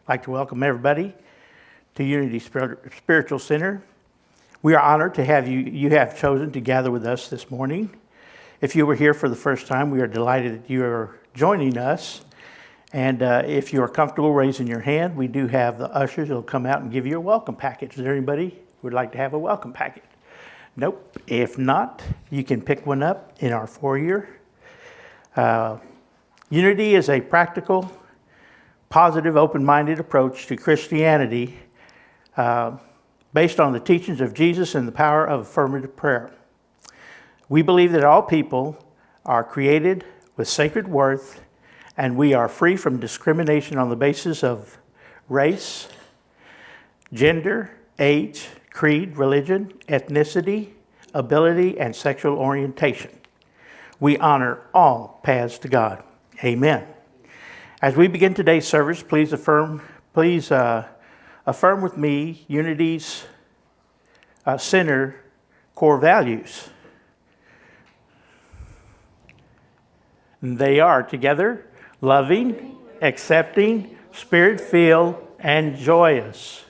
I'd like to welcome everybody to Unity Spiritual Center. We are honored to have you have chosen to gather with us this morning. If you were here for the first time, we are delighted that you are joining us. And if you are comfortable raising your hand, we do have the ushers who will come out and give you a welcome package. Is there anybody who would like to have a welcome package? Nope. If not, you can pick one up in our foyer. Unity is a practical, positive, open-minded approach to Christianity based on the teachings of Jesus and the power of affirmative prayer. We believe that all people are created with sacred worth, and we are free from discrimination on the basis of race, gender, age, creed, religion, ethnicity, ability, and sexual orientation. We honor all paths to God. Amen. As we begin today's service, please affirm with me Unity's center core values. They are together, loving, accepting, spirit-filled, and joyous.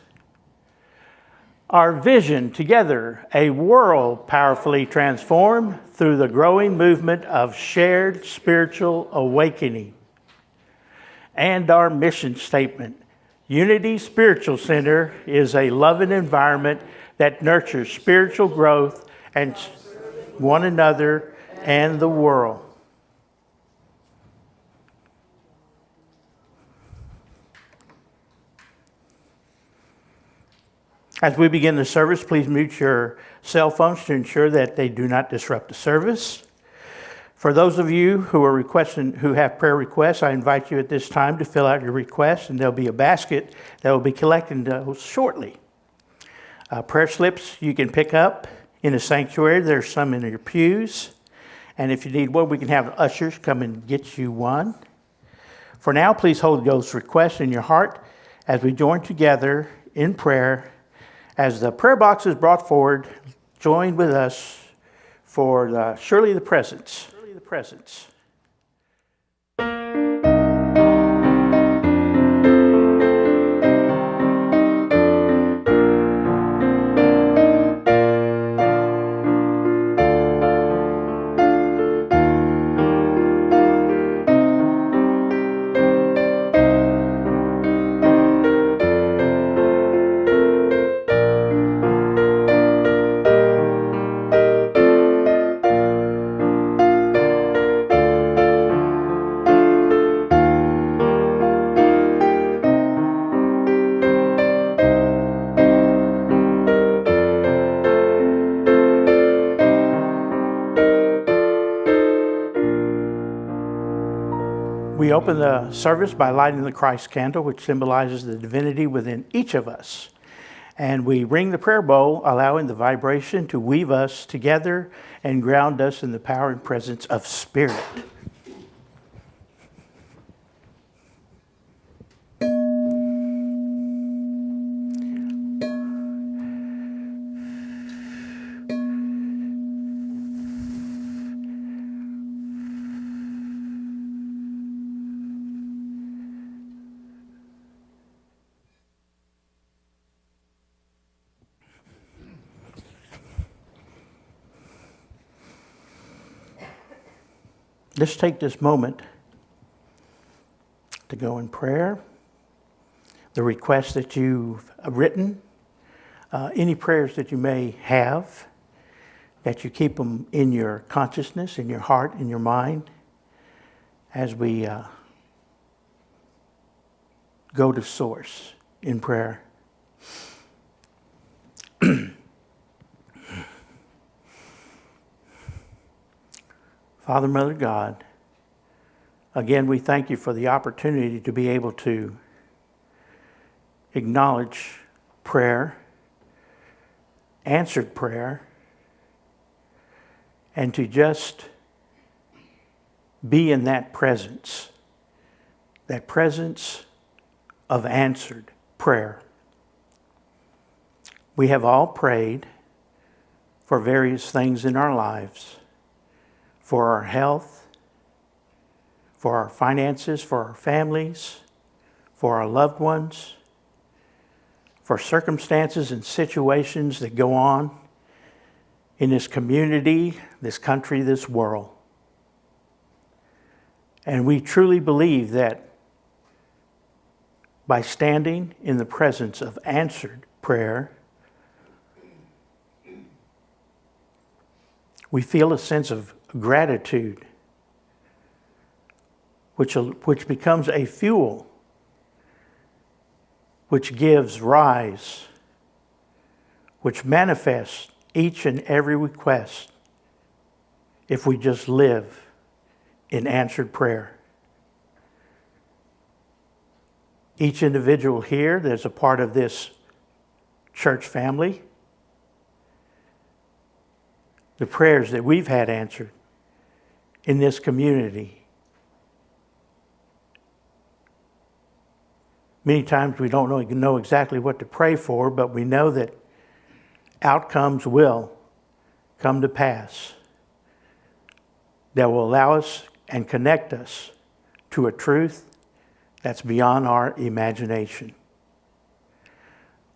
Our vision together, a world powerfully transformed through the growing movement of shared spiritual awakening. And our mission statement, Unity Spiritual Center is a loving environment that nurtures spiritual growth and one another and the world. As we begin the service, please mute your cell phones to ensure that they do not disrupt the service. For those of you who have prayer requests, I invite you at this time to fill out your requests, and there'll be a basket that will be collecting those shortly. Prayer slips you can pick up in the sanctuary. There's some in your pews. And if you need one, we can have ushers come and get you one. For now, please hold those requests in your heart as we join together in prayer. As the prayer box is brought forward, join with us for Surely the Presence. Surely the Presence. We open the service by lighting the Christ candle, which symbolizes the divinity within each of us. And we ring the prayer bowl, allowing the vibration to weave us together and ground us in the power and presence of Spirit. Let's take this moment to go in prayer. The requests that you've written, any prayers that you may have, that you keep them in your consciousness, in your heart, in your mind, as we go to Source in prayer. Father, Mother, God, again, we thank you for the opportunity to be able to acknowledge prayer, answered prayer, and to just be in that presence of answered prayer. We have all prayed for various things in our lives, for our health, for our finances, for our families, for our loved ones, for circumstances and situations that go on in this community, this country, this world. And we truly believe that by standing in the presence of answered prayer, we feel a sense of gratitude, which becomes a fuel, which gives rise, which manifests each and every request if we just live in answered prayer. Each individual here that's a part of this church family, the prayers that we've had answered in this community. Many times we don't know exactly what to pray for, but we know that outcomes will come to pass that will allow us and connect us to a truth that's beyond our imagination.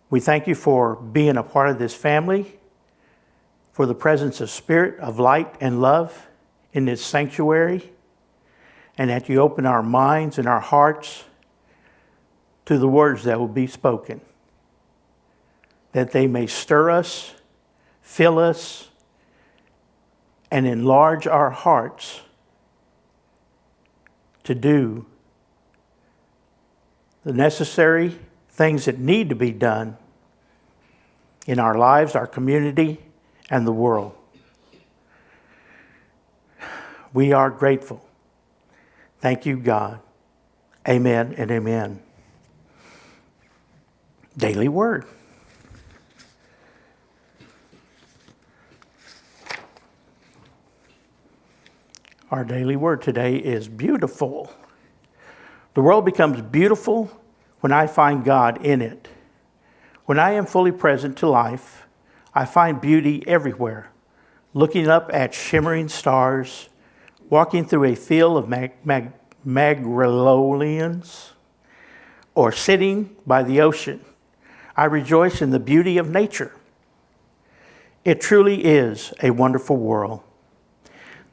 We thank you for being a part of this family, for the presence of spirit, of light and love in this sanctuary, and that you open our minds and our hearts to the words that will be spoken, that they may stir us, fill us, and enlarge our hearts to do the necessary things that need to be done in our lives, our community, and the world. We are grateful. Thank you, God. Amen and amen. Daily Word. Our daily word today is beautiful. The world becomes beautiful when I find God in it. When I am fully present to life, I find beauty everywhere. Looking up at shimmering stars, walking through a field of magnolias, or sitting by the ocean, I rejoice in the beauty of nature. It truly is a wonderful world.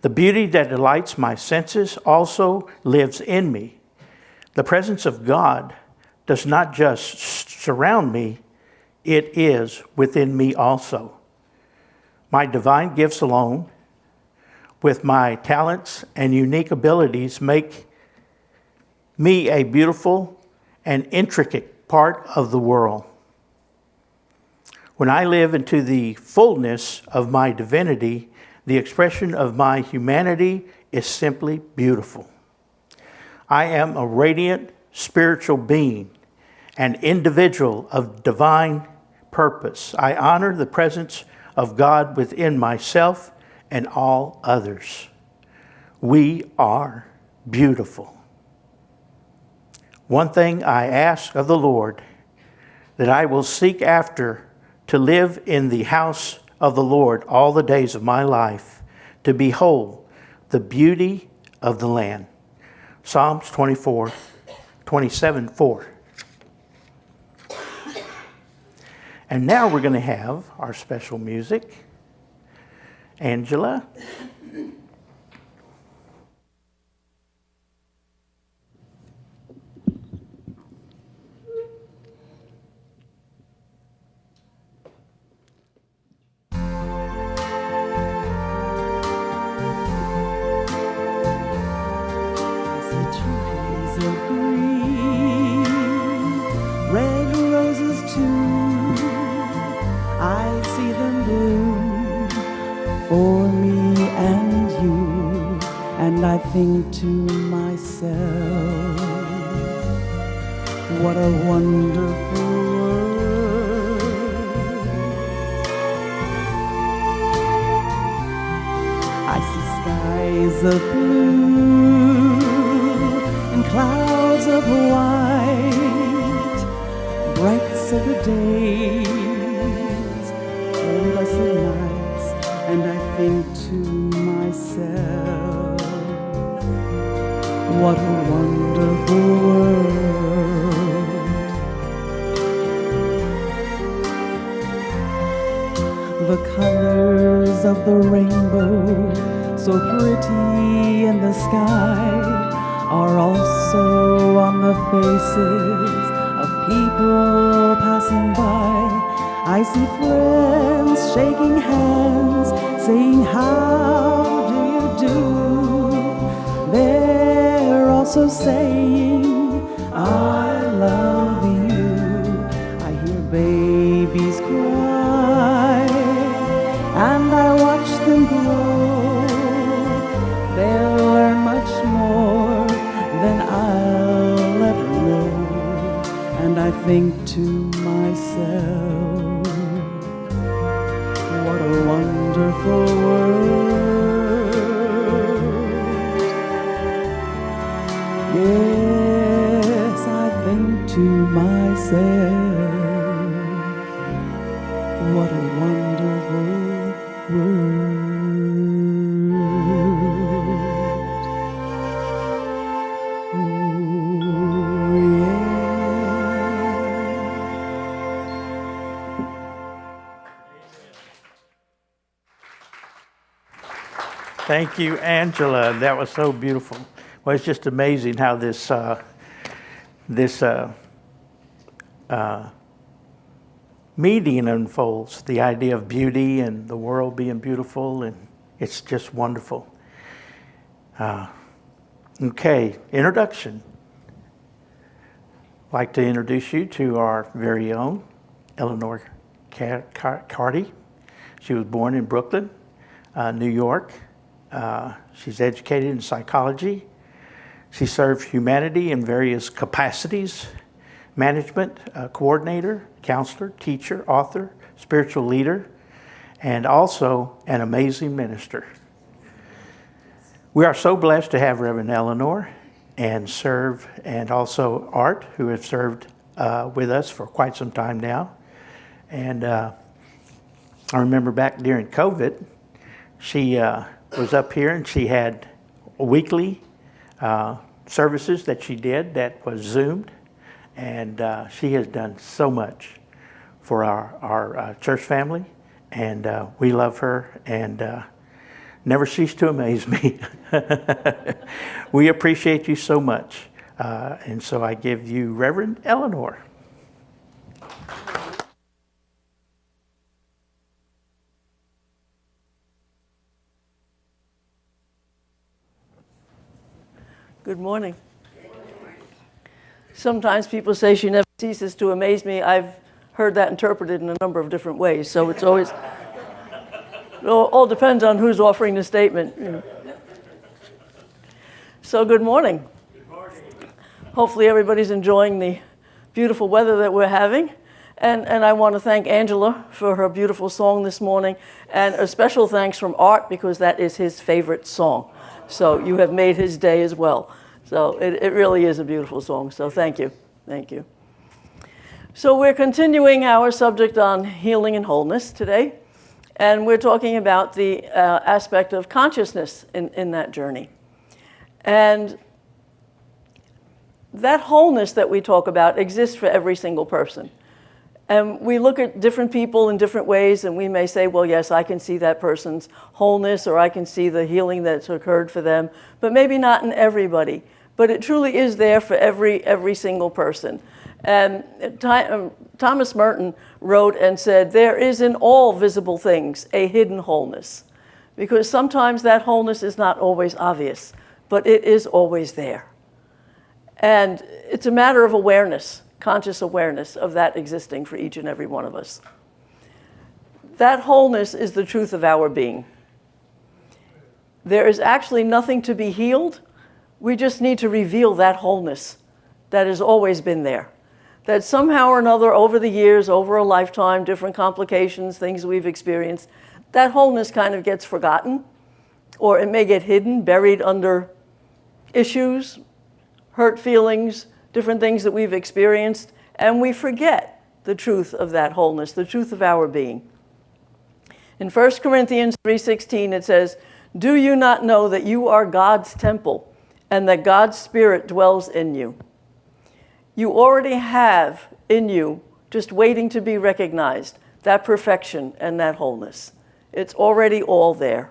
The beauty that delights my senses also lives in me. The presence of God does not just surround me, it is within me also. My divine gifts alone, with my talents and unique abilities, make me a beautiful and intricate part of the world. When I live into the fullness of my divinity, the expression of my humanity is simply beautiful. I am a radiant spiritual being, an individual of divine purpose. I honor the presence of God within myself and all others. We are beautiful. One thing I ask of the Lord, that I will seek after, to live in the house of the Lord all the days of my life, to behold the beauty of the land. Psalms 27:4. And now we're going to have our special music. Angela. I think to myself, what a wonderful world. I see skies of blue and clouds of white, bright summer days and blessed nights, and I think to myself, what a wonderful world. of the rainbow, so pretty in the sky, are also on the faces of people passing by. I see friends shaking hands, saying, how do you do? They're also saying, I love you. I hear babies cry, and I watch them grow. They'll learn much more than I'll ever know. And I think to myself, what a wonderful world. Yes, I think to myself, what a wonderful world. Oh, yeah. Thank you, Angela. That was so beautiful. Well, it's just amazing how this meeting unfolds. The idea of beauty and the world being beautiful, and it's just wonderful. Okay, introduction. I'd like to introduce you to our very own Eleanor Carty. She was born in Brooklyn, New York. She's educated in psychology. She served humanity in various capacities: management, coordinator, counselor, teacher, author, spiritual leader, and also an amazing minister. We are so blessed to have Rev Eleanor and also Art, who have served with us for quite some time now. And I remember back during COVID, she was up here and she had weekly services that she did that was Zoomed. And she has done so much for our church family. And we love her and never cease to amaze me. We appreciate you so much. And so I give you Reverend Eleanor. Good morning. Sometimes people say she never ceases to amaze me. I've heard that interpreted in a number of different ways, so it's always, it all depends on who's offering the statement. You know. So good morning. Good morning. Hopefully everybody's enjoying the beautiful weather that we're having. And I want to thank Angela for her beautiful song this morning, and a special thanks from Art, because that is his favorite song. So you have made his day as well. So it really is a beautiful song. So thank you. Thank you. So we're continuing our subject on healing and wholeness today. And we're talking about the aspect of consciousness in that journey. And that wholeness that we talk about exists for every single person. And we look at different people in different ways, and we may say, well, yes, I can see that person's wholeness, or I can see the healing that's occurred for them, but maybe not in everybody. But it truly is there for every single person. And Thomas Merton wrote and said, there is in all visible things a hidden wholeness, because sometimes that wholeness is not always obvious, but it is always there. And it's a matter of awareness. Conscious awareness of that existing for each and every one of us. That wholeness is the truth of our being. There is actually nothing to be healed. We just need to reveal that wholeness that has always been there. That somehow or another, over the years, over a lifetime, different complications, things we've experienced, that wholeness kind of gets forgotten, or it may get hidden, buried under issues, hurt feelings, different things that we've experienced, and we forget the truth of that wholeness, the truth of our being. In 1 Corinthians 3:16, it says, do you not know that you are God's temple and that God's Spirit dwells in you? You already have in you, just waiting to be recognized, that perfection and that wholeness. It's already all there.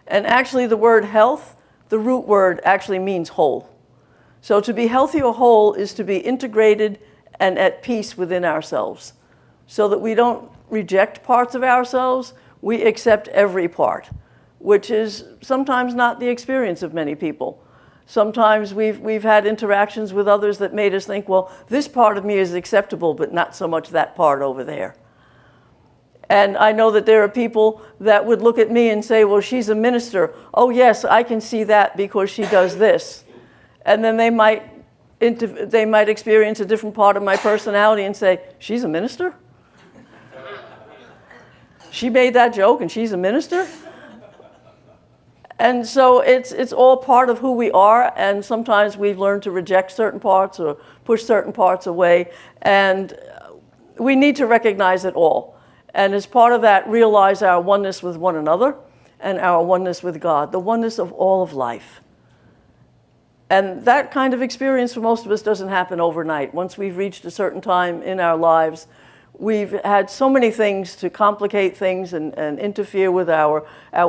And actually the word health, the root word actually means whole. So to be healthy or whole is to be integrated and at peace within ourselves, so that we don't reject parts of ourselves, we accept every part, which is sometimes not the experience of many people. Sometimes we've had interactions with others that made us think, well, this part of me is acceptable, but not so much that part over there. And I know that there are people that would look at me and say, well, she's a minister. Oh, yes, I can see that because she does this. And then they might experience a different part of my personality and say, she's a minister? She made that joke and she's a minister? And so it's all part of who we are, and sometimes we've learned to reject certain parts or push certain parts away, and we need to recognize it all. And as part of that, realize our oneness with one another and our oneness with God, the oneness of all of life. And that kind of experience for most of us doesn't happen overnight. Once we've reached a certain time in our lives, we've had so many things to complicate things and interfere with our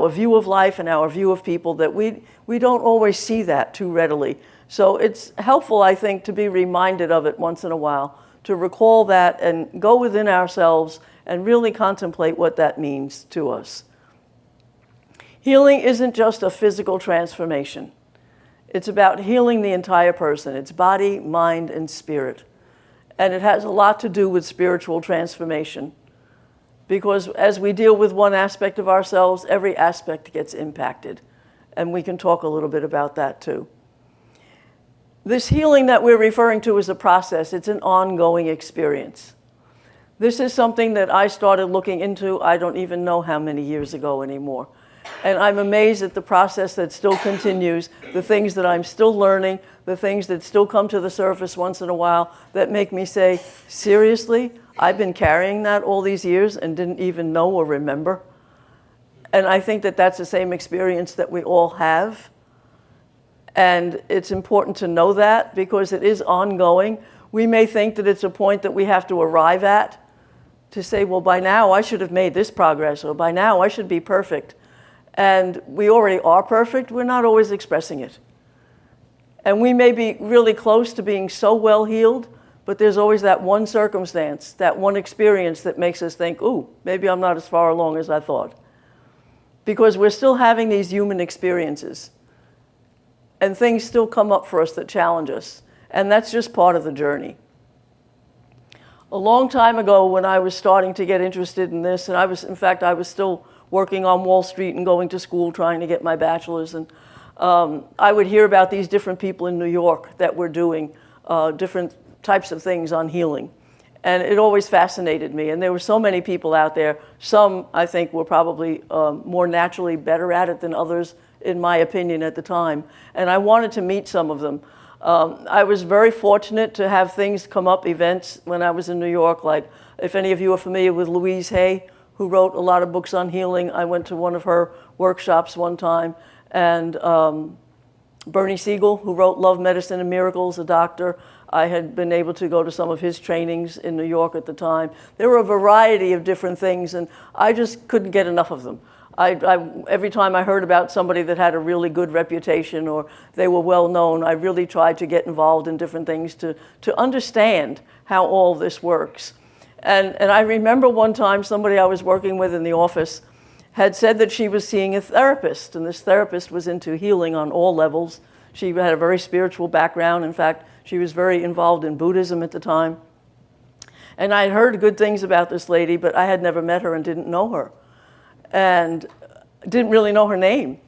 view of life and our view of people that we don't always see that too readily. So it's helpful, I think, to be reminded of it once in a while, to recall that and go within ourselves and really contemplate what that means to us. Healing isn't just a physical transformation. It's about healing the entire person. It's body, mind, and spirit. And it has a lot to do with spiritual transformation. Because as we deal with one aspect of ourselves, every aspect gets impacted. And we can talk a little bit about that too. This healing that we're referring to is a process. It's an ongoing experience. This is something that I started looking into, I don't even know how many years ago anymore. And I'm amazed at the process that still continues, the things that I'm still learning, the things that still come to the surface once in a while that make me say, seriously, I've been carrying that all these years and didn't even know or remember. And I think that that's the same experience that we all have. And it's important to know that because it is ongoing. We may think that it's a point that we have to arrive at to say, well, by now I should have made this progress, or by now I should be perfect. And we already are perfect, we're not always expressing it. And we may be really close to being so well healed, but there's always that one circumstance, that one experience that makes us think, ooh, maybe I'm not as far along as I thought. Because we're still having these human experiences. And things still come up for us that challenge us. And that's just part of the journey. A long time ago when I was starting to get interested in this, and I was still working on Wall Street and going to school trying to get my bachelor's, and I would hear about these different people in New York that were doing different types of things on healing. And it always fascinated me. And there were so many people out there. Some, I think, were probably more naturally better at it than others, in my opinion, at the time. And I wanted to meet some of them. I was very fortunate to have things come up, events, when I was in New York, like if any of you are familiar with Louise Hay, who wrote a lot of books on healing. I went to one of her workshops one time. And Bernie Siegel, who wrote Love, Medicine, and Miracles, a doctor, I had been able to go to some of his trainings in New York at the time. There were a variety of different things, and I just couldn't get enough of them. Every time I heard about somebody that had a really good reputation or they were well known, I really tried to get involved in different things to understand how all this works. And I remember one time somebody I was working with in the office had said that she was seeing a therapist, and this therapist was into healing on all levels. She had a very spiritual background. In fact, she was very involved in Buddhism at the time. And I had heard good things about this lady, but I had never met her and didn't know her. And didn't really know her name.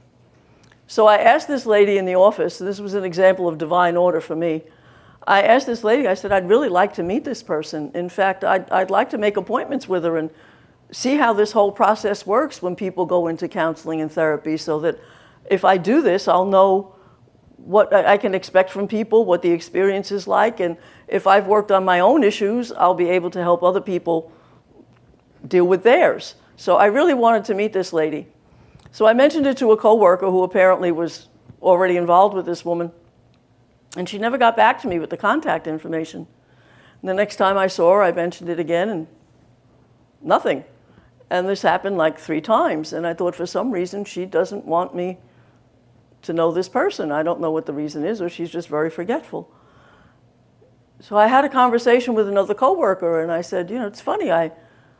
So I asked this lady in the office, this was an example of divine order for me. I asked this lady, I said, I'd really like to meet this person. In fact, I'd like to make appointments with her and see how this whole process works when people go into counseling and therapy, so that if I do this, I'll know what I can expect from people, what the experience is like, and if I've worked on my own issues, I'll be able to help other people deal with theirs. So I really wanted to meet this lady. So I mentioned it to a coworker who apparently was already involved with this woman, and she never got back to me with the contact information. And the next time I saw her, I mentioned it again, and nothing. And this happened like 3 times. And I thought, for some reason, she doesn't want me to know this person. I don't know what the reason is, or she's just very forgetful. So I had a conversation with another coworker, and I said, it's funny, I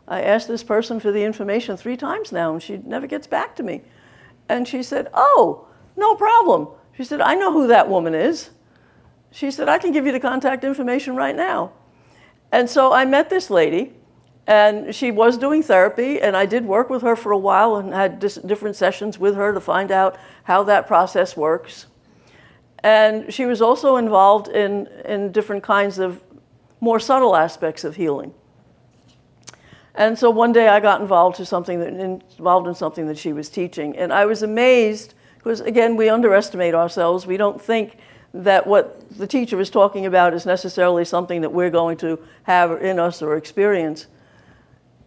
asked this person for the information 3 times now, and she never gets back to me. And she said, oh, no problem. She said, I know who that woman is. She said, I can give you the contact information right now. And so I met this lady, and she was doing therapy, and I did work with her for a while and had different sessions with her to find out how that process works. And she was also involved in different kinds of more subtle aspects of healing. And so one day I got involved in something that she was teaching, and I was amazed because, again, we underestimate ourselves. We don't think that what the teacher is talking about is necessarily something that we're going to have in us or experience.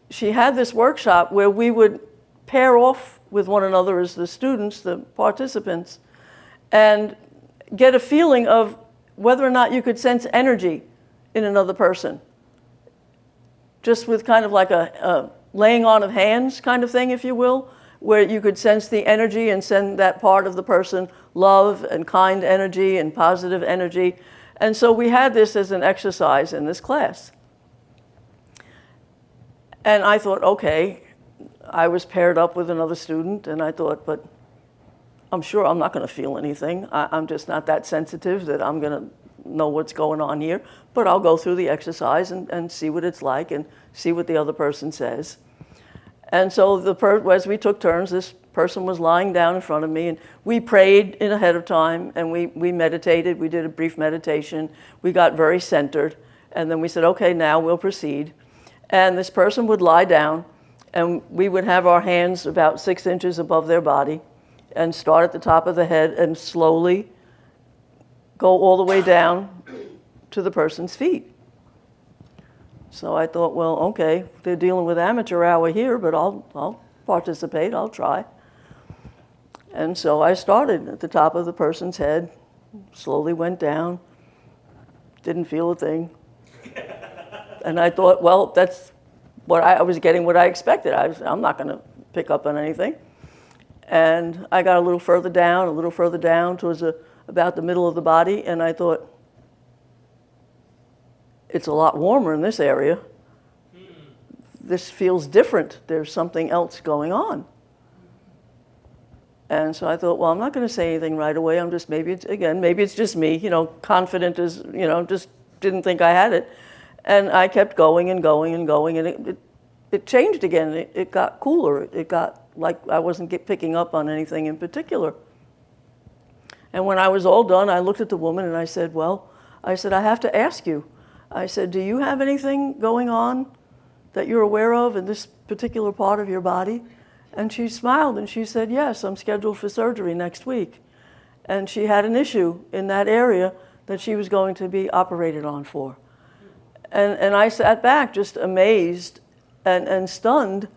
She had this workshop where we would pair off with one another as the students, the participants, and get a feeling of whether or not you could sense energy in another person. Just with kind of like a laying on of hands kind of thing, if you will, where you could sense the energy and send that part of the person love and kind energy and positive energy. And so we had this as an exercise in this class. And I thought, okay, I was paired up with another student, and I thought, but I'm sure I'm not going to feel anything. I'm just not that sensitive that I'm going to know what's going on here. But I'll go through the exercise and see what it's like and see what the other person says. And so as we took turns, this person was lying down in front of me, and we prayed in ahead of time, and we meditated. We did a brief meditation. We got very centered, and then we said, okay, now we'll proceed. And this person would lie down, and we would have our hands about 6 inches above their body and start at the top of the head and slowly go all the way down to the person's feet. So I thought, well, okay, they're dealing with amateur hour here, but I'll participate, I'll try. And so I started at the top of the person's head, slowly went down, didn't feel a thing. And I thought, well, that's what I was getting what I expected. I'm not going to pick up on anything. And I got a little further down towards about the middle of the body, and I thought, it's a lot warmer in this area. This feels different. There's something else going on. And so I thought, well, I'm not going to say anything right away. Maybe it's just me, confident as, just didn't think I had it. And I kept going and going and going, and it changed again. It got cooler. It got like I wasn't picking up on anything in particular. And when I was all done, I looked at the woman and I said, I have to ask you. I said, do you have anything going on that you're aware of in this particular part of your body? And she smiled and she said, yes, I'm scheduled for surgery next week. And she had an issue in that area that she was going to be operated on for. And I sat back just amazed and stunned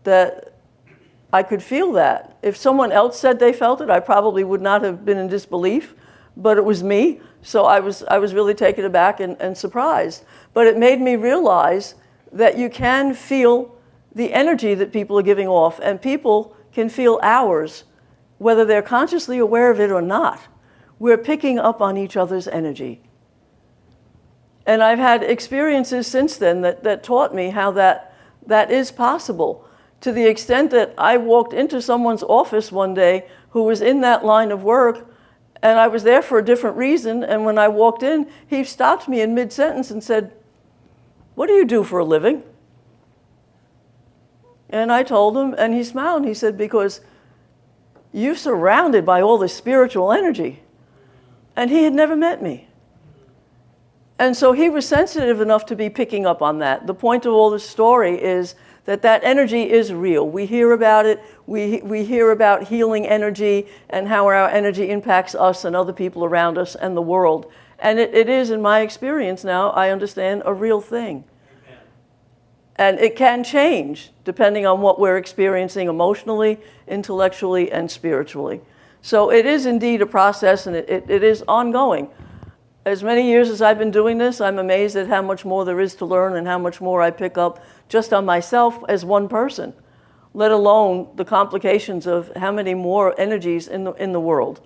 that I could feel that. If someone else said they felt it, I probably would not have been in disbelief, but it was me. So I was really taken aback and surprised. But it made me realize that you can feel the energy that people are giving off, and people can feel ours, whether they're consciously aware of it or not. We're picking up on each other's energy. And I've had experiences since then that taught me how that is possible, to the extent that I walked into someone's office one day who was in that line of work, and I was there for a different reason, and when I walked in, he stopped me in mid-sentence and said, what do you do for a living? And I told him, and he smiled, and he said, because you're surrounded by all this spiritual energy. And he had never met me. And so he was sensitive enough to be picking up on that. The point of all this story is that energy is real. We hear about it. We hear about healing energy and how our energy impacts us and other people around us and the world. And it is, in my experience now, I understand, a real thing. Amen. And it can change depending on what we're experiencing emotionally, intellectually, and spiritually. So it is indeed a process, and it is ongoing. As many years as I've been doing this, I'm amazed at how much more there is to learn and how much more I pick up just on myself as one person. let alone the complications of how many more energies in the world.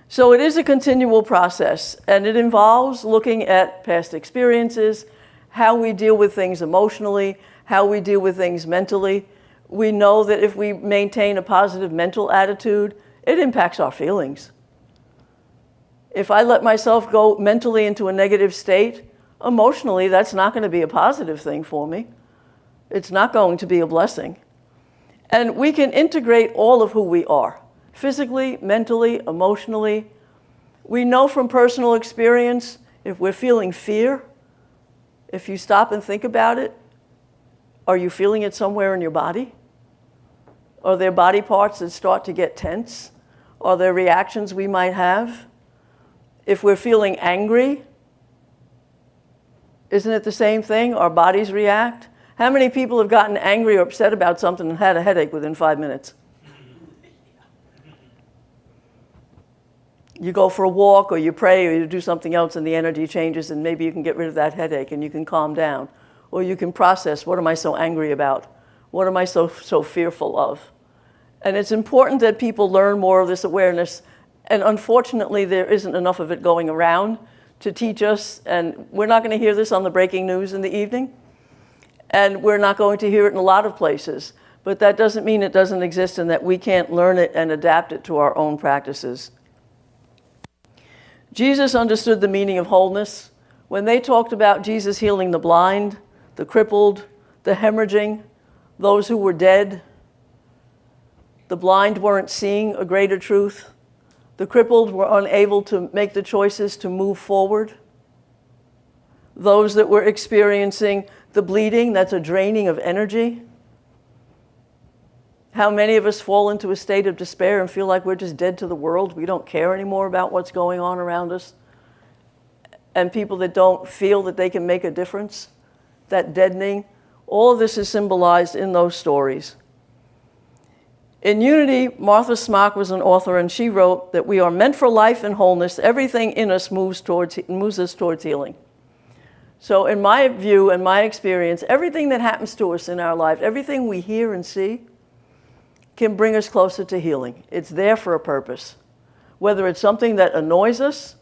So it is a continual process, and it involves looking at past experiences, how we deal with things emotionally, how we deal with things mentally. We know that if we maintain a positive mental attitude, it impacts our feelings. If I let myself go mentally into a negative state, emotionally, that's not going to be a positive thing for me. It's not going to be a blessing. And we can integrate all of who we are, physically, mentally, emotionally. We know from personal experience, if we're feeling fear, if you stop and think about it, are you feeling it somewhere in your body? Are there body parts that start to get tense? Are there reactions we might have? If we're feeling angry, isn't it the same thing? Our bodies react. How many people have gotten angry or upset about something and had a headache within 5 minutes? You go for a walk, or you pray, or you do something else, and the energy changes, and maybe you can get rid of that headache and you can calm down. Or you can process, what am I so angry about? What am I so fearful of? And it's important that people learn more of this awareness. And unfortunately, there isn't enough of it going around to teach us. And we're not going to hear this on the breaking news in the evening. And we're not going to hear it in a lot of places. But that doesn't mean it doesn't exist and that we can't learn it and adapt it to our own practices. Jesus understood the meaning of wholeness. When they talked about Jesus healing the blind, the crippled, the hemorrhaging, those who were dead, the blind weren't seeing a greater truth. The crippled were unable to make the choices to move forward. Those that were experiencing the bleeding, that's a draining of energy. How many of us fall into a state of despair and feel like we're just dead to the world? We don't care anymore about what's going on around us. And people that don't feel that they can make a difference, that deadening, all of this is symbolized in those stories. In Unity, Martha Smock was an author, and she wrote that we are meant for life and wholeness. Everything in us moves us towards healing. So in my view and my experience, everything that happens to us in our life, everything we hear and see, can bring us closer to healing. It's there for a purpose. Whether it's something that annoys us,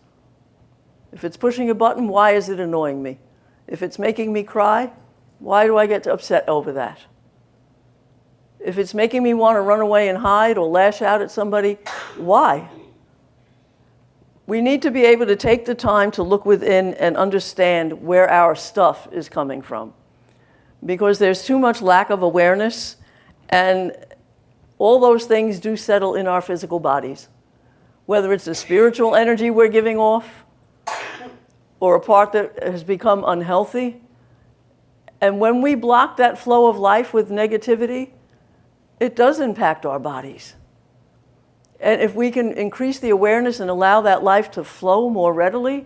if it's pushing a button, why is it annoying me? If it's making me cry, why do I get upset over that? If it's making me want to run away and hide or lash out at somebody, why? We need to be able to take the time to look within and understand where our stuff is coming from. Because there's too much lack of awareness, and all those things do settle in our physical bodies. Whether it's the spiritual energy we're giving off, or a part that has become unhealthy. And when we block that flow of life with negativity, it does impact our bodies. And if we can increase the awareness and allow that life to flow more readily,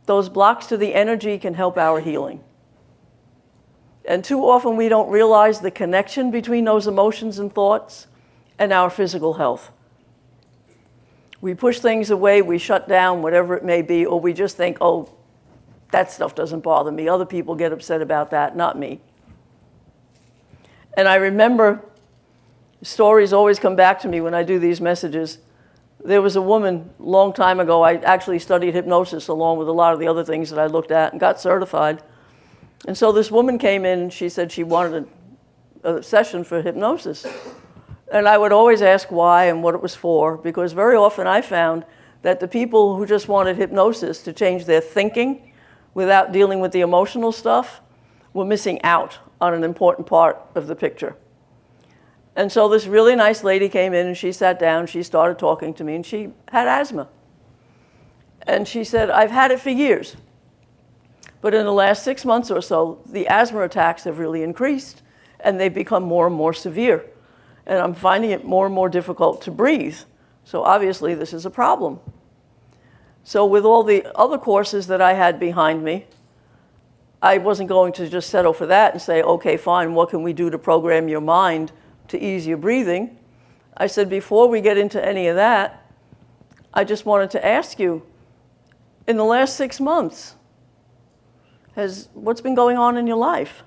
those blocks to the energy can help our healing. And too often we don't realize the connection between those emotions and thoughts and our physical health. We push things away, we shut down, whatever it may be, or we just think, oh, that stuff doesn't bother me. Other people get upset about that, not me. And I remember stories always come back to me when I do these messages. There was a woman a long time ago, I actually studied hypnosis along with a lot of the other things that I looked at and got certified. And so this woman came in and she said she wanted a session for hypnosis. And I would always ask why and what it was for, because very often I found that the people who just wanted hypnosis to change their thinking without dealing with the emotional stuff were missing out on an important part of the picture. And so this really nice lady came in and she sat down, she started talking to me, and she had asthma. And she said, I've had it for years. But in the last 6 months or so, the asthma attacks have really increased, and they've become more and more severe. And I'm finding it more and more difficult to breathe. So obviously this is a problem. So with all the other courses that I had behind me, I wasn't going to just settle for that and say, okay, fine, what can we do to program your mind to ease your breathing? I said, before we get into any of that, I just wanted to ask you, in the last 6 months, what's been going on in your life?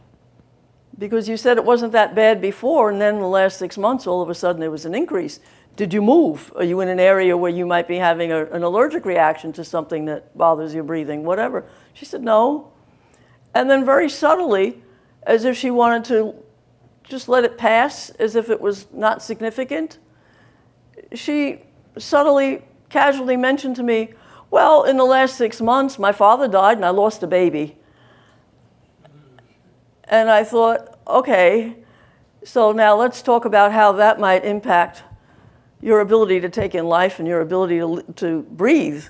Because you said it wasn't that bad before, and then in the last 6 months, all of a sudden there was an increase. Did you move? Are you in an area where you might be having an allergic reaction to something that bothers your breathing, whatever? She said, no. And then very subtly, as if she wanted to just let it pass, as if it was not significant, she subtly, casually mentioned to me, well, in the last 6 months, my father died and I lost a baby. And I thought, okay, so now let's talk about how that might impact your ability to take in life and your ability to breathe.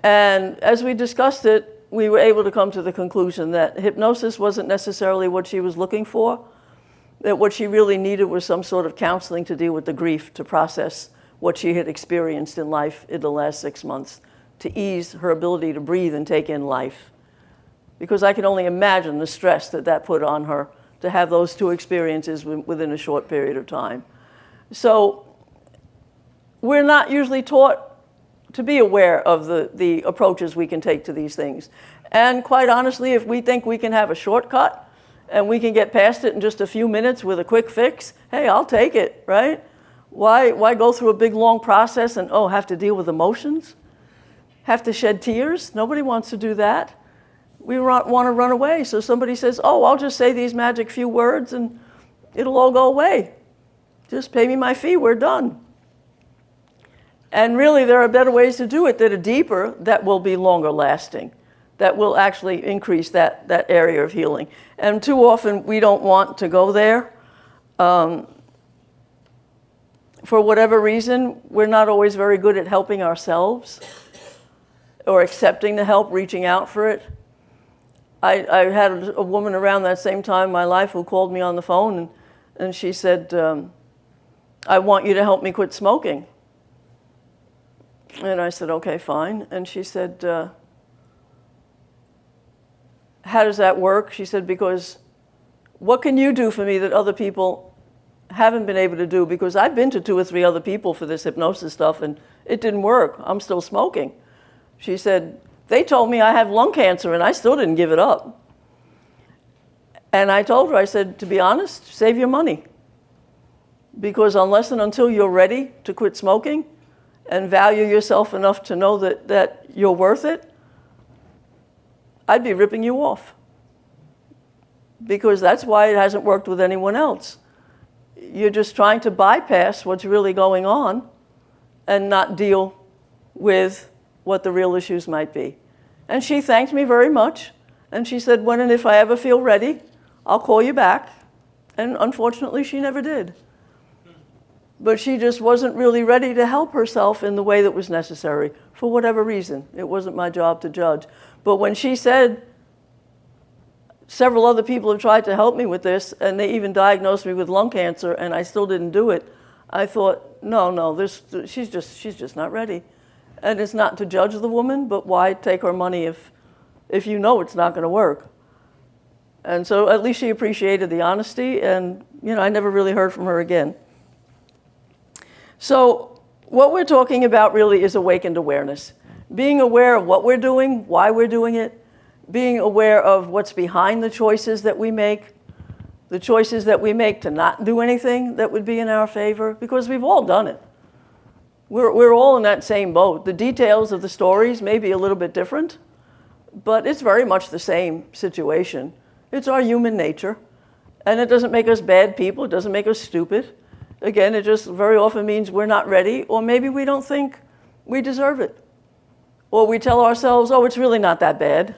And as we discussed it, we were able to come to the conclusion that hypnosis wasn't necessarily what she was looking for, that what she really needed was some sort of counseling to deal with the grief, to process what she had experienced in life in the last 6 months, to ease her ability to breathe and take in life. Because I can only imagine the stress that that put on her to have those two experiences within a short period of time. So we're not usually taught to be aware of the approaches we can take to these things. And quite honestly, if we think we can have a shortcut and we can get past it in just a few minutes with a quick fix, hey, I'll take it, right? Why go through a big, long process and, have to deal with emotions? Have to shed tears? Nobody wants to do that. We want to run away. So somebody says, I'll just say these magic few words and it'll all go away. Just pay me my fee, we're done. And really, there are better ways to do it that are deeper, that will be longer lasting, that will actually increase that area of healing. And too often, we don't want to go there. For whatever reason, we're not always very good at helping ourselves or accepting the help, reaching out for it. I had a woman around that same time in my life who called me on the phone, and she said, I want you to help me quit smoking. And I said, okay, fine. And she said, how does that work? She said, because what can you do for me that other people haven't been able to do? Because I've been to 2 or 3 other people for this hypnosis stuff, and it didn't work. I'm still smoking. She said, they told me I have lung cancer, and I still didn't give it up. And I told her, I said, to be honest, save your money. Because unless and until you're ready to quit smoking and value yourself enough to know that you're worth it, I'd be ripping you off. Because that's why it hasn't worked with anyone else. You're just trying to bypass what's really going on and not deal with what the real issues might be. And she thanked me very much. And she said, when and if I ever feel ready, I'll call you back. And unfortunately, she never did. But she just wasn't really ready to help herself in the way that was necessary, for whatever reason. It wasn't my job to judge. But when she said, several other people have tried to help me with this, and they even diagnosed me with lung cancer, and I still didn't do it, I thought, no, she's just not ready. And it's not to judge the woman, but why take her money if you know it's not going to work? And so at least she appreciated the honesty, and I never really heard from her again. So what we're talking about really is awakened awareness. Being aware of what we're doing, why we're doing it, being aware of what's behind the choices that we make, the choices that we make to not do anything that would be in our favor, because we've all done it. We're all in that same boat. The details of the stories may be a little bit different, but it's very much the same situation. It's our human nature, and it doesn't make us bad people. It doesn't make us stupid. Again, it just very often means we're not ready, or maybe we don't think we deserve it. Or we tell ourselves, it's really not that bad.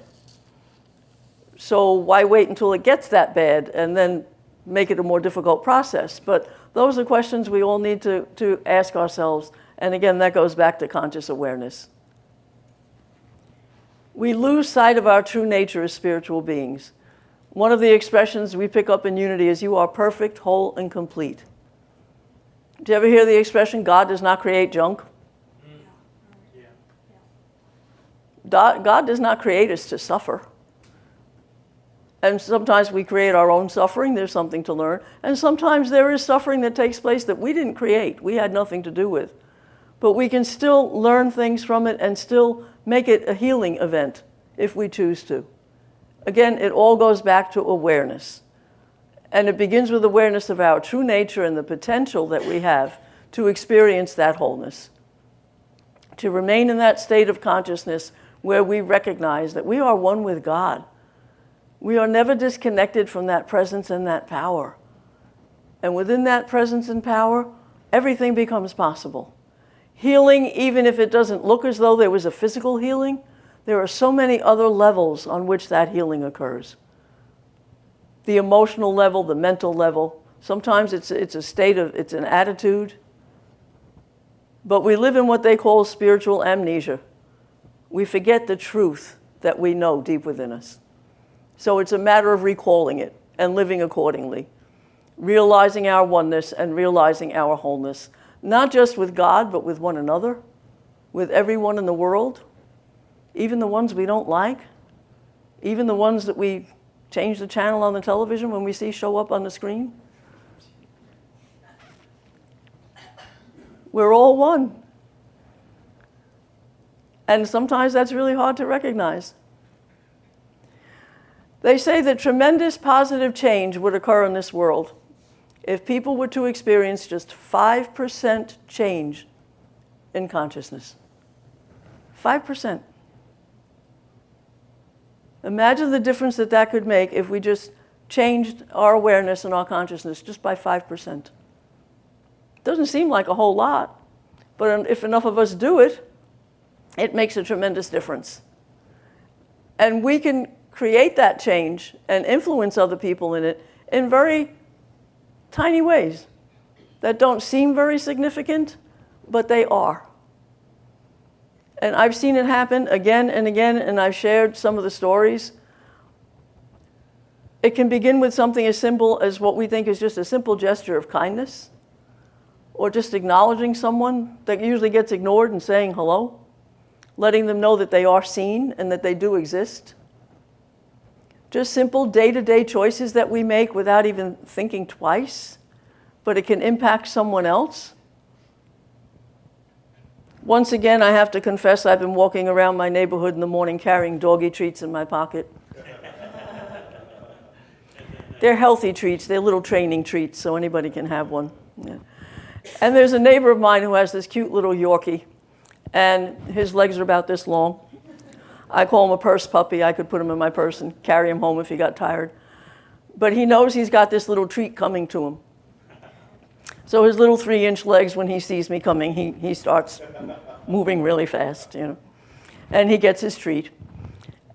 So why wait until it gets that bad and then make it a more difficult process? But those are questions we all need to ask ourselves. And again, that goes back to conscious awareness. We lose sight of our true nature as spiritual beings. One of the expressions we pick up in unity is, you are perfect, whole, and complete. Do you ever hear the expression, God does not create junk? God does not create us to suffer. And sometimes we create our own suffering. There's something to learn. And sometimes there is suffering that takes place that we didn't create. We had nothing to do with. But we can still learn things from it and still make it a healing event if we choose to. Again, it all goes back to awareness. And it begins with awareness of our true nature and the potential that we have to experience that wholeness. To remain in that state of consciousness where we recognize that we are one with God. We are never disconnected from that presence and that power. And within that presence and power, everything becomes possible. Healing, even if it doesn't look as though there was a physical healing, there are so many other levels on which that healing occurs. The emotional level, the mental level. Sometimes it's a state of, it's an attitude. But we live in what they call spiritual amnesia. We forget the truth that we know deep within us. So it's a matter of recalling it and living accordingly. Realizing our oneness and realizing our wholeness. Not just with God, but with one another, with everyone in the world, even the ones we don't like, even the ones that we change the channel on the television when we see show up on the screen. We're all one. And sometimes that's really hard to recognize. They say that tremendous positive change would occur in this world if people were to experience just 5% change in consciousness. 5%. Imagine the difference that that could make if we just changed our awareness and our consciousness just by 5%. Doesn't seem like a whole lot, but if enough of us do it, it makes a tremendous difference. And we can create that change and influence other people in it in very tiny ways that don't seem very significant, but they are. And I've seen it happen again and again, and I've shared some of the stories. It can begin with something as simple as what we think is just a simple gesture of kindness, or just acknowledging someone that usually gets ignored and saying hello, letting them know that they are seen and that they do exist. Just simple day-to-day choices that we make without even thinking twice, but it can impact someone else. Once again, I have to confess, I've been walking around my neighborhood in the morning carrying doggy treats in my pocket. They're healthy treats, they're little training treats, so anybody can have one. Yeah. And there's a neighbor of mine who has this cute little Yorkie, and his legs are about this long. I call him a purse puppy. I could put him in my purse and carry him home if he got tired. But he knows he's got this little treat coming to him. So his little 3-inch legs, when he sees me coming, he starts moving really fast, you know. And he gets his treat.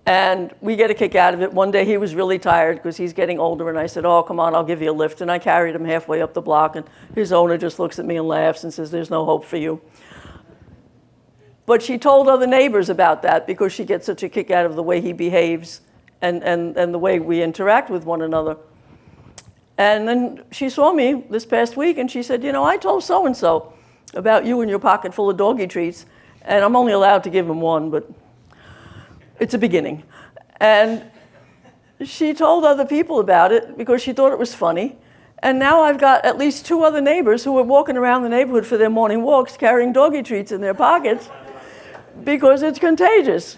And we get a kick out of it. One day he was really tired because he's getting older, and I said, oh, come on, I'll give you a lift. And I carried him halfway up the block, and his owner just looks at me and laughs and says, there's no hope for you. But she told other neighbors about that because she gets such a kick out of the way he behaves and the way we interact with one another. And then she saw me this past week, and she said, you know, I told so-and-so about you and your pocket full of doggy treats, and I'm only allowed to give him one, but it's a beginning. And she told other people about it because she thought it was funny. And now I've got at least 2 other neighbors who are walking around the neighborhood for their morning walks carrying doggy treats in their pockets because it's contagious.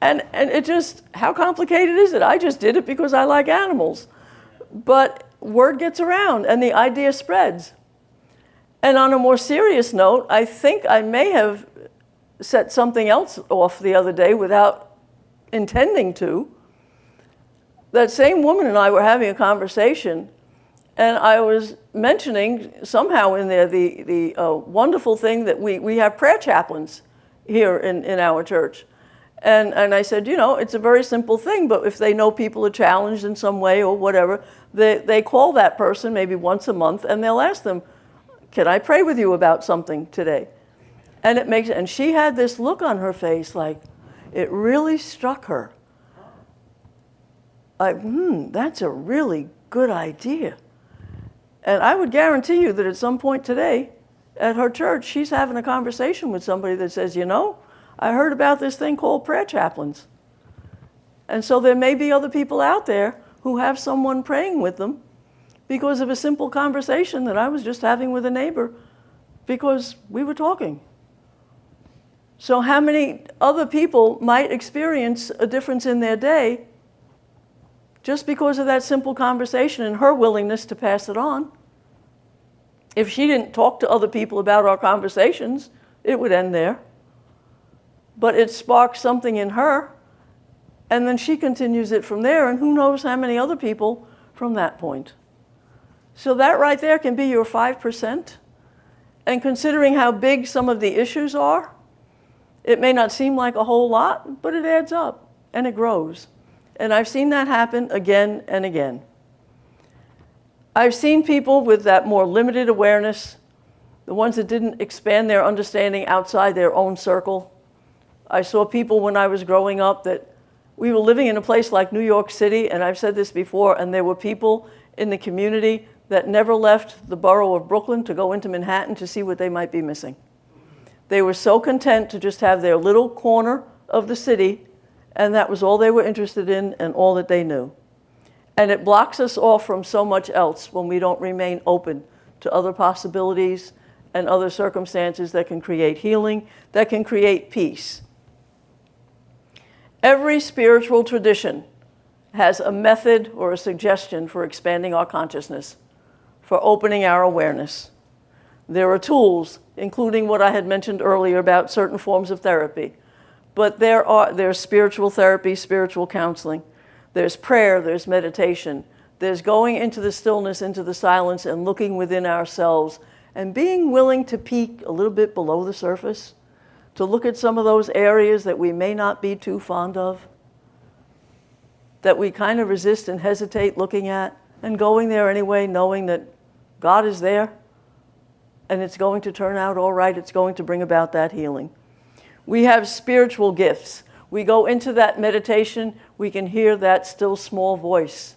And it just, how complicated is it? I just did it because I like animals. But word gets around and the idea spreads. And on a more serious note, I think I may have set something else off the other day without intending to. That same woman and I were having a conversation, and I was mentioning somehow in there the wonderful thing that we have prayer chaplains here in our church. And I said, you know, it's a very simple thing, but if they know people are challenged in some way or whatever, they call that person maybe once a month, and they'll ask them, can I pray with you about something today? And she had this look on her face like it really struck her. Like, that's a really good idea. And I would guarantee you that at some point today at her church, she's having a conversation with somebody that says, you know, I heard about this thing called prayer chaplains. And so there may be other people out there who have someone praying with them because of a simple conversation that I was just having with a neighbor because we were talking. So how many other people might experience a difference in their day just because of that simple conversation and her willingness to pass it on. If she didn't talk to other people about our conversations, it would end there. But it sparks something in her, and then she continues it from there, and who knows how many other people from that point. So that right there can be your 5%. And considering how big some of the issues are, it may not seem like a whole lot, but it adds up and it grows. And I've seen that happen again and again. I've seen people with that more limited awareness, the ones that didn't expand their understanding outside their own circle. I saw people when I was growing up that we were living in a place like New York City, and I've said this before, and there were people in the community that never left the borough of Brooklyn to go into Manhattan to see what they might be missing. They were so content to just have their little corner of the city, and that was all they were interested in and all that they knew. And it blocks us off from so much else when we don't remain open to other possibilities and other circumstances that can create healing, that can create peace. Every spiritual tradition has a method or a suggestion for expanding our consciousness, for opening our awareness. There are tools, including what I had mentioned earlier about certain forms of therapy. But there's spiritual therapy, spiritual counseling. There's prayer, there's meditation. There's going into the stillness, into the silence, and looking within ourselves, and being willing to peek a little bit below the surface, to look at some of those areas that we may not be too fond of, that we kind of resist and hesitate looking at, and going there anyway, knowing that God is there, and it's going to turn out all right. It's going to bring about that healing. We have spiritual gifts. We go into that meditation, we can hear that still small voice.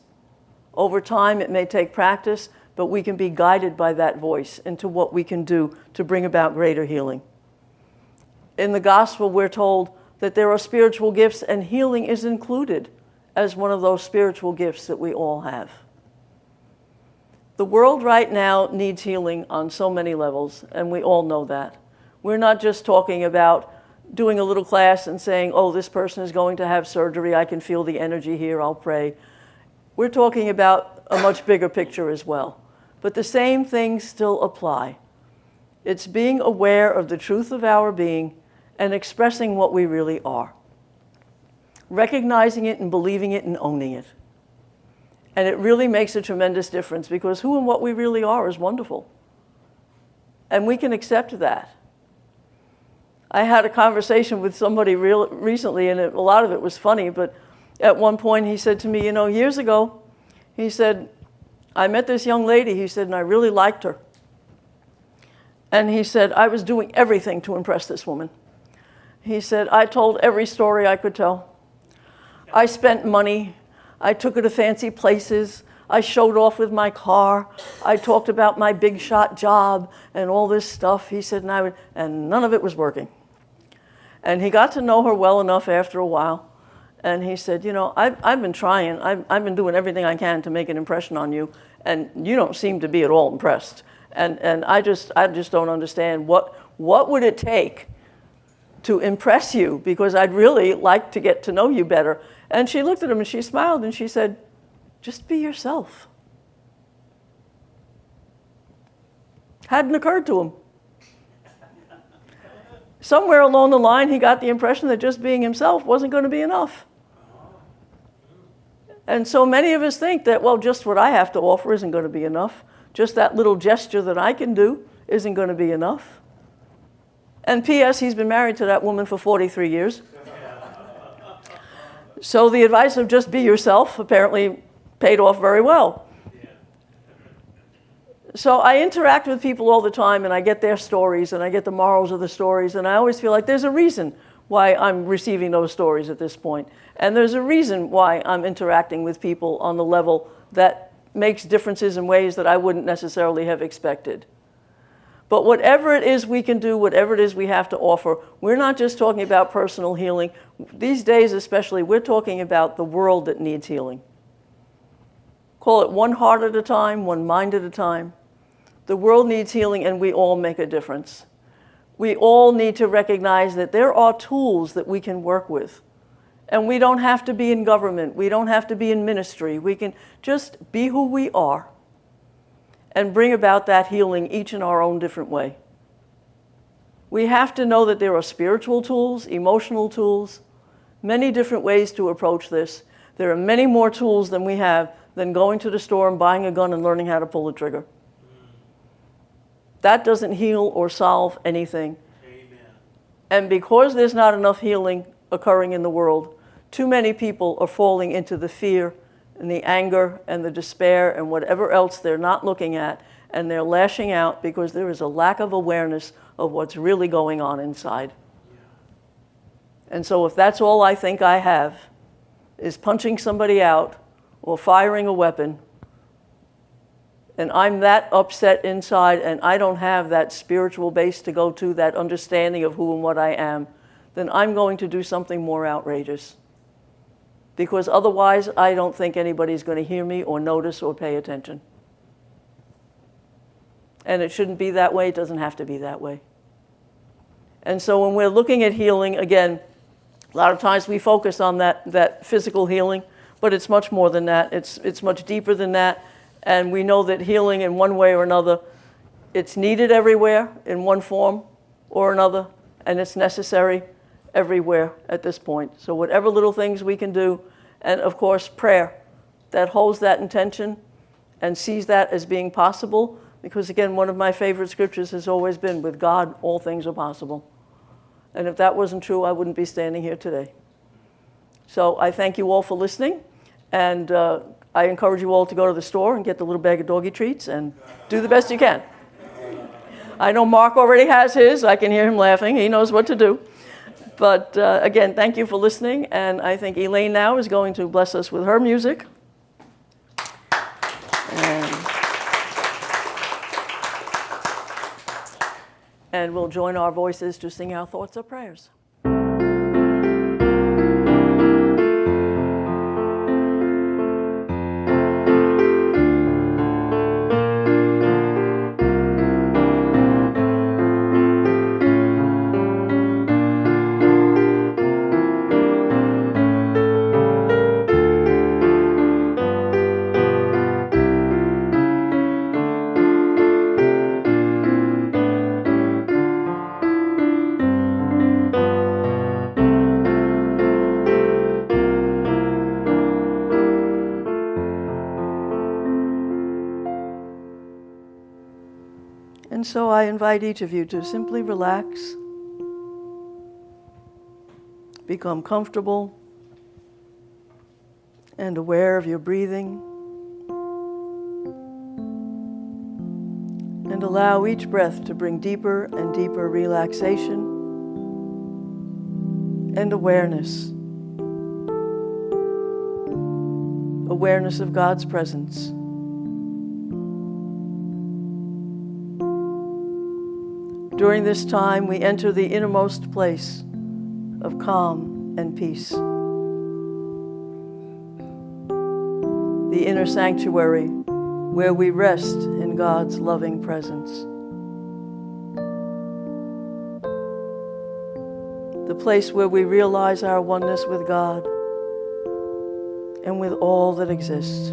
Over time, it may take practice, but we can be guided by that voice into what we can do to bring about greater healing. In the gospel, we're told that there are spiritual gifts, and healing is included as one of those spiritual gifts that we all have. The world right now needs healing on so many levels, and we all know that. We're not just talking about doing a little class and saying, oh, this person is going to have surgery, I can feel the energy here, I'll pray. We're talking about a much bigger picture as well. But the same things still apply. It's being aware of the truth of our being and expressing what we really are. Recognizing it and believing it and owning it. And it really makes a tremendous difference, because who and what we really are is wonderful. And we can accept that. I had a conversation with somebody recently, and a lot of it was funny, but at one point he said to me, years ago, he said, I met this young lady, he said, and I really liked her. And he said, I was doing everything to impress this woman. He said, I told every story I could tell. I spent money. I took her to fancy places. I showed off with my car. I talked about my big shot job and all this stuff. He said, and none of it was working. And he got to know her well enough after a while. And he said, I've been trying. I've been doing everything I can to make an impression on you, and you don't seem to be at all impressed. And I just don't understand what would it take to impress you, because I'd really like to get to know you better. And she looked at him and she smiled and she said, just be yourself. Hadn't occurred to him. Somewhere along the line, he got the impression that just being himself wasn't going to be enough. And so many of us think that, well, just what I have to offer isn't going to be enough. Just that little gesture that I can do isn't going to be enough. And P.S., he's been married to that woman for 43 years. So the advice of just be yourself apparently paid off very well. So I interact with people all the time, and I get their stories, and I get the morals of the stories, and I always feel like there's a reason why I'm receiving those stories at this point. And there's a reason why I'm interacting with people on the level that makes differences in ways that I wouldn't necessarily have expected. But whatever it is we can do, whatever it is we have to offer, we're not just talking about personal healing. These days especially, we're talking about the world that needs healing. Call it one heart at a time, one mind at a time. The world needs healing, and we all make a difference. We all need to recognize that there are tools that we can work with And we don't have to be in government. We don't have to be in ministry. We can just be who we are and bring about that healing each in our own different way. We have to know that there are spiritual tools, emotional tools, many different ways to approach this. There are many more tools than we have than going to the store and buying a gun and learning how to pull the trigger. That doesn't heal or solve anything. Amen. And because there's not enough healing occurring in the world, too many people are falling into the fear and the anger and the despair and whatever else they're not looking at, and they're lashing out because there is a lack of awareness of what's really going on inside. And so if that's all I think I have, is punching somebody out or firing a weapon, and I'm that upset inside and I don't have that spiritual base to go to, that understanding of who and what I am, then I'm going to do something more outrageous. Because otherwise, I don't think anybody's going to hear me or notice or pay attention. And it shouldn't be that way. It doesn't have to be that way. And so when we're looking at healing, again, a lot of times we focus on that physical healing, but it's much more than that. It's much deeper than that. And we know that healing in one way or another, it's needed everywhere in one form or another, and it's necessary everywhere at this point. So whatever little things we can do, and of course prayer that holds that intention and sees that as being possible, because again, one of my favorite scriptures has always been, with God all things are possible. And if that wasn't true, I wouldn't be standing here today. So I thank you all for listening, and I encourage you all to go to the store and get the little bag of doggy treats and do the best you can. I know Mark already has his. I can hear him laughing. He knows what to do. But again, thank you for listening, and I think Elaine now is going to bless us with her music. And we'll join our voices to sing our thoughts or prayers. And so I invite each of you to simply relax, become comfortable and aware of your breathing, and allow each breath to bring deeper and deeper relaxation and awareness. Awareness of God's presence. During this time, we enter the innermost place of calm and peace. The inner sanctuary where we rest in God's loving presence. The place where we realize our oneness with God and with all that exists.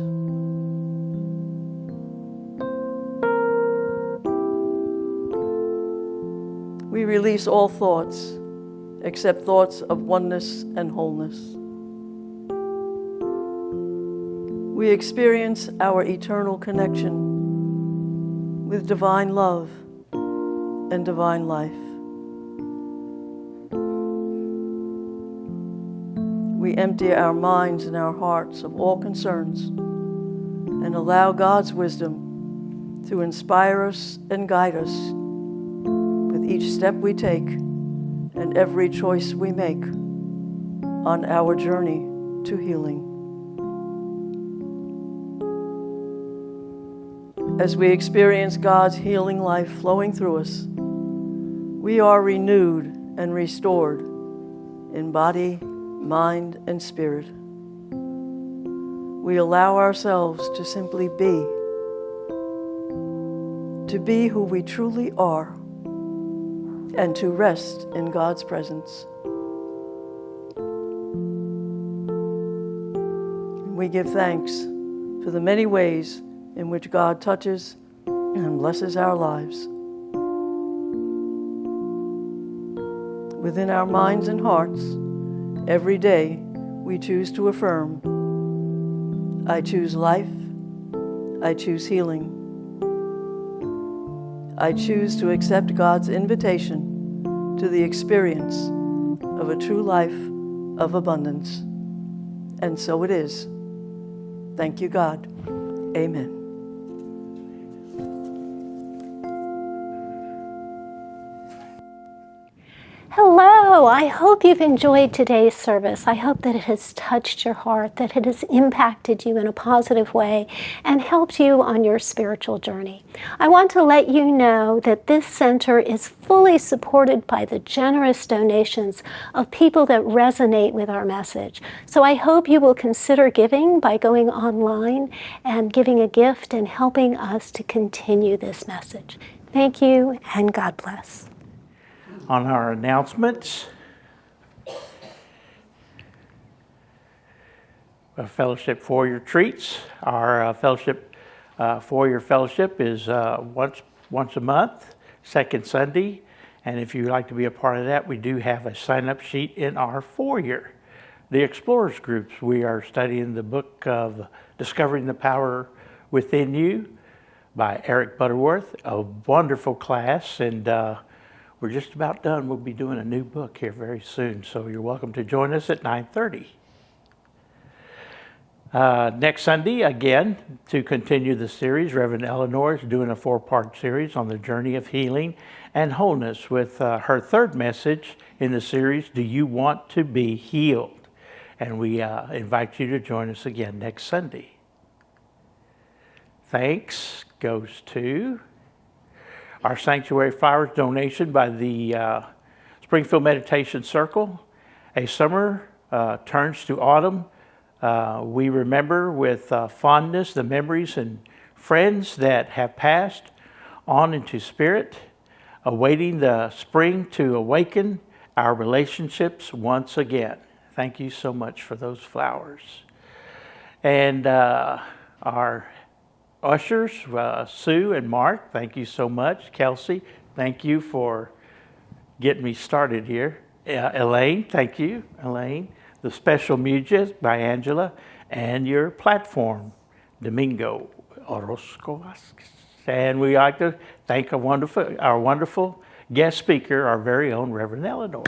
We release all thoughts except thoughts of oneness and wholeness. We experience our eternal connection with divine love and divine life. We empty our minds and our hearts of all concerns and allow God's wisdom to inspire us and guide us with each step we take and every choice we make on our journey to healing. As we experience God's healing life flowing through us, we are renewed and restored in body, mind, and spirit. We allow ourselves to simply be, to be who we truly are, and to rest in God's presence. we give thanks for the many ways in which God touches and blesses our lives. Within our minds and hearts, every day we choose to affirm, I choose life, I choose healing. I choose to accept God's invitation to the experience of a true life of abundance. And so it is. Thank you, God. Amen. Hello, I hope you've enjoyed today's service. I hope that it has touched your heart, that it has impacted you in a positive way and helped you on your spiritual journey. I want to let you know that this center is fully supported by the generous donations of people that resonate with our message. So I hope you will consider giving by going online and giving a gift and helping us to continue this message. Thank you and God bless. On our announcements, fellowship four-year treats. Our fellowship four-year fellowship is once a month, second Sunday, and if you'd like to be a part of that, we do have a sign-up sheet in our foyer. The Explorers groups, we are studying the book of Discovering the Power Within You by Eric Butterworth, a wonderful class, and we're just about done. We'll be doing a new book here very soon, so you're welcome to join us at 9:30. Next Sunday, again, to continue the series, Rev Eleanor is doing a 4-part series on the journey of healing and wholeness with her third message in the series, Do You Want to Be Healed? And we invite you to join us again next Sunday. Thanks goes to our Sanctuary Flowers donation by the Springfield Meditation Circle. A summer turns to autumn. We remember with fondness the memories and friends that have passed on into spirit, awaiting the spring to awaken our relationships once again. Thank you so much for those flowers. And our ushers, Sue and Mark, thank you so much. Kelsey, thank you for getting me started here. Elaine, thank you, Elaine. The special music by Angela, and your platform, Domingo Orozco. And we like to thank our wonderful guest speaker, our very own Rev Eleanor.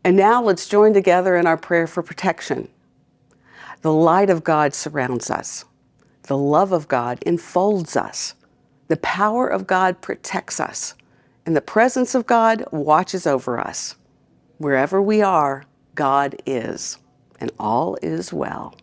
And now let's join together in our prayer for protection. The light of God surrounds us. The love of God enfolds us. The power of God protects us. And the presence of God watches over us. Wherever we are, God is, and all is well.